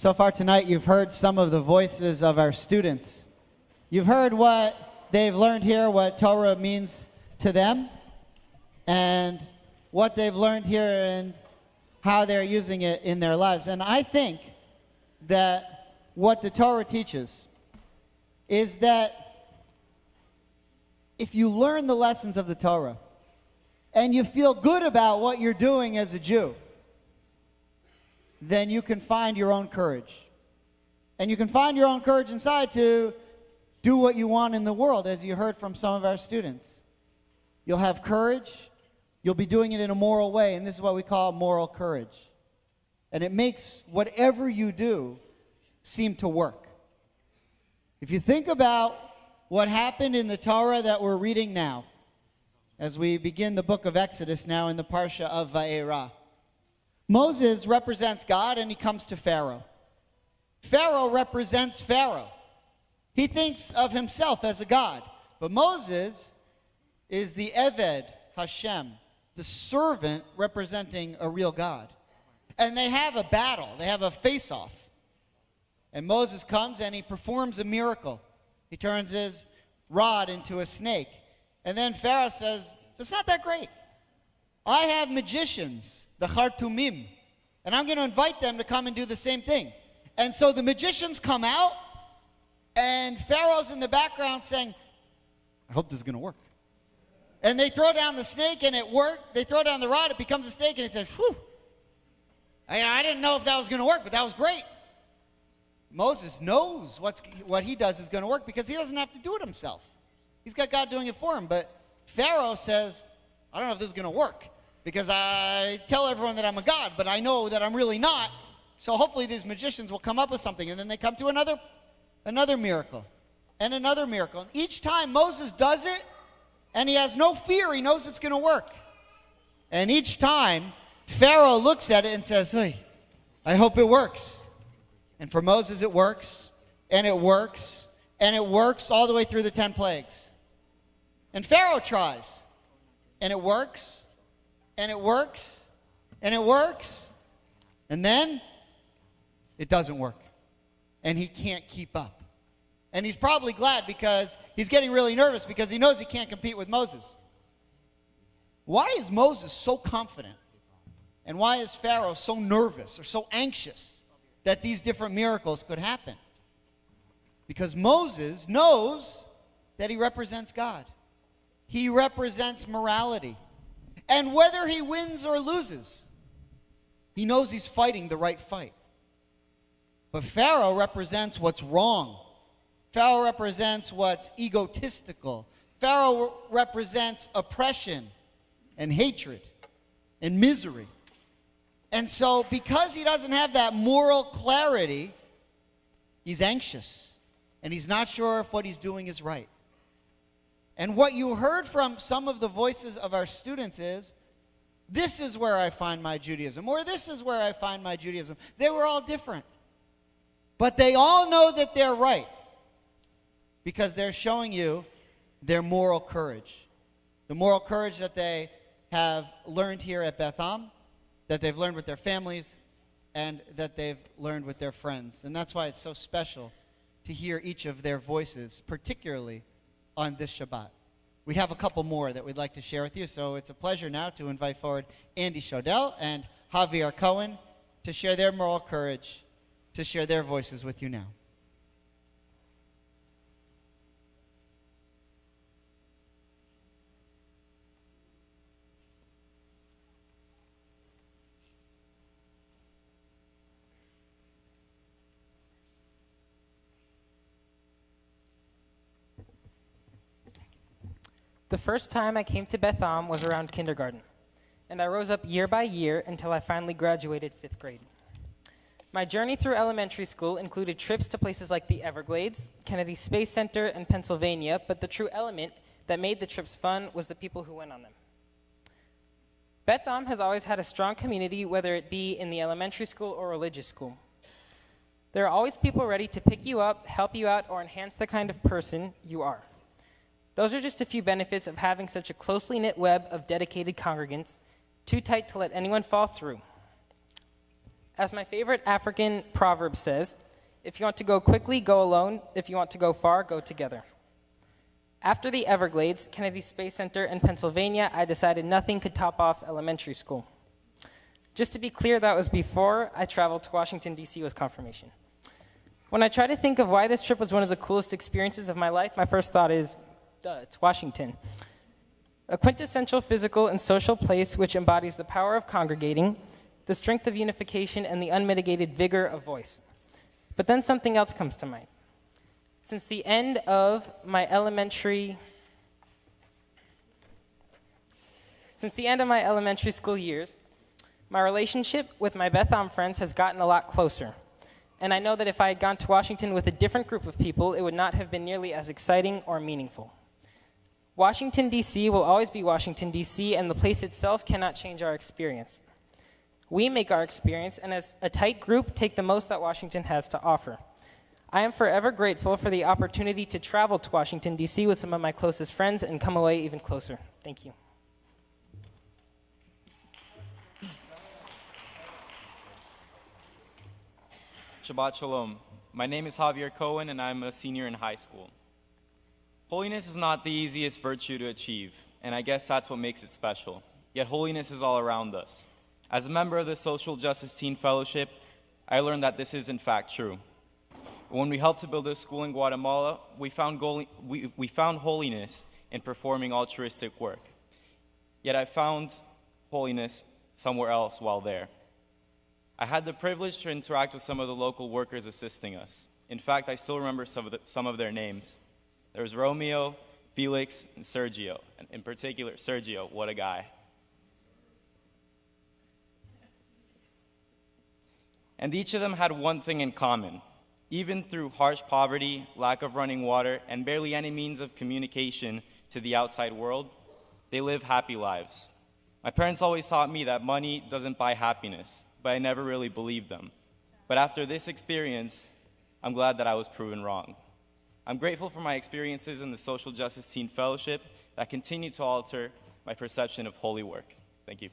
So far tonight, you've heard some of the voices of our students. You've heard what they've learned here, what Torah means to them, and what they've learned here and how they're using it in their lives. And I think that what the Torah teaches is that if you learn the lessons of the Torah and you feel good about what you're doing as a Jew, then you can find your own courage. And you can find your own courage inside to do what you want in the world, as you heard from some of our students. You'll have courage. You'll be doing it in a moral way, and this is what we call moral courage. And it makes whatever you do seem to work. If you think about what happened in the Torah that we're reading now, as we begin the book of Exodus now in the Parsha of Vayera, Moses represents God and he comes to Pharaoh. Pharaoh represents Pharaoh. He thinks of himself as a god. But Moses is the Eved Hashem, the servant representing a real God. And they have a battle. They have a face-off. And Moses comes and he performs a miracle. He turns his rod into a snake. And then Pharaoh says, "That's not that great. I have magicians, the Khartoumim, and I'm going to invite them to come and do the same thing." And so the magicians come out, and Pharaoh's in the background saying, "I hope this is going to work." And they throw down the snake, and it worked. They throw down the rod, it becomes a snake, and he says, "Whew, I didn't know if that was going to work, but that was great." Moses knows what he does is going to work because he doesn't have to do it himself. He's got God doing it for him. But Pharaoh says, "I don't know if this is going to work because I tell everyone that I'm a god, but I know that I'm really not. So hopefully these magicians will come up with something." And then they come to another miracle and another miracle. And each time Moses does it, and he has no fear. He knows it's going to work. And each time, Pharaoh looks at it and says, "Hey, I hope it works." And for Moses, it works, and it works, and it works all the way through the 10 plagues. And Pharaoh tries, and it works, and it works, and it works. And then it doesn't work, and he can't keep up. And he's probably glad because he's getting really nervous because he knows he can't compete with Moses. Why is Moses so confident? And why is Pharaoh so nervous or so anxious that these different miracles could happen? Because Moses knows that he represents God. He represents morality. And whether he wins or loses, he knows he's fighting the right fight. But Pharaoh represents what's wrong. Pharaoh represents what's egotistical. Pharaoh represents oppression and hatred and misery. And so because he doesn't have that moral clarity, he's anxious. And he's not sure if what he's doing is right. And what you heard from some of the voices of our students is, "This is where I find my Judaism," or "This is where I find my Judaism." They were all different. But they all know that they're right because they're showing you their moral courage. The moral courage that they have learned here at Beth Am, that they've learned with their families, and that they've learned with their friends. And that's why it's so special to hear each of their voices, particularly on this Shabbat. We have a couple more that we'd like to share with you, so it's a pleasure now to invite forward Andy Shodell and Javier Cohen to share their moral courage, to share their voices with you now. The first time I came to Beth Am was around kindergarten, and I rose up year by year until I finally graduated 5th grade. My journey through elementary school included trips to places like the Everglades, Kennedy Space Center, and Pennsylvania, but the true element that made the trips fun was the people who went on them. Beth Am has always had a strong community, whether it be in the elementary school or religious school. There are always people ready to pick you up, help you out, or enhance the kind of person you are. Those are just a few benefits of having such a closely knit web of dedicated congregants, too tight to let anyone fall through. As my favorite African proverb says, if you want to go quickly, go alone. If you want to go far, go together. After the Everglades, Kennedy Space Center, and Pennsylvania, I decided nothing could top off elementary school. Just to be clear, that was before I traveled to Washington, D.C. with confirmation. When I try to think of why this trip was one of the coolest experiences of my life, my first thought is, duh, it's Washington. A quintessential physical and social place which embodies the power of congregating, the strength of unification, and the unmitigated vigor of voice. But then something else comes to mind. Since the end of my elementary school years, my relationship with my Beth friends has gotten a lot closer. And I know that if I had gone to Washington with a different group of people, it would not have been nearly as exciting or meaningful. Washington, D.C. will always be Washington, D.C., and the place itself cannot change our experience. We make our experience, and as a tight group, take the most that Washington has to offer. I am forever grateful for the opportunity to travel to Washington, D.C. with some of my closest friends and come away even closer. Thank you. Shabbat Shalom. My name is Javier Cohen, and I'm a senior in high school. Holiness is not the easiest virtue to achieve, and I guess that's what makes it special. Yet holiness is all around us. As a member of the Social Justice Teen Fellowship, I learned that this is in fact true. When we helped to build a school in Guatemala, we found holiness in performing altruistic work. Yet I found holiness somewhere else while there. I had the privilege to interact with some of the local workers assisting us. In fact, I still remember some of their names. There was Romeo, Felix, and Sergio. And in particular, Sergio, what a guy. And each of them had one thing in common. Even through harsh poverty, lack of running water, and barely any means of communication to the outside world, they live happy lives. My parents always taught me that money doesn't buy happiness, but I never really believed them. But after this experience, I'm glad that I was proven wrong. I'm grateful for my experiences in the Social Justice Teen Fellowship that continue to alter my perception of holy work. Thank you.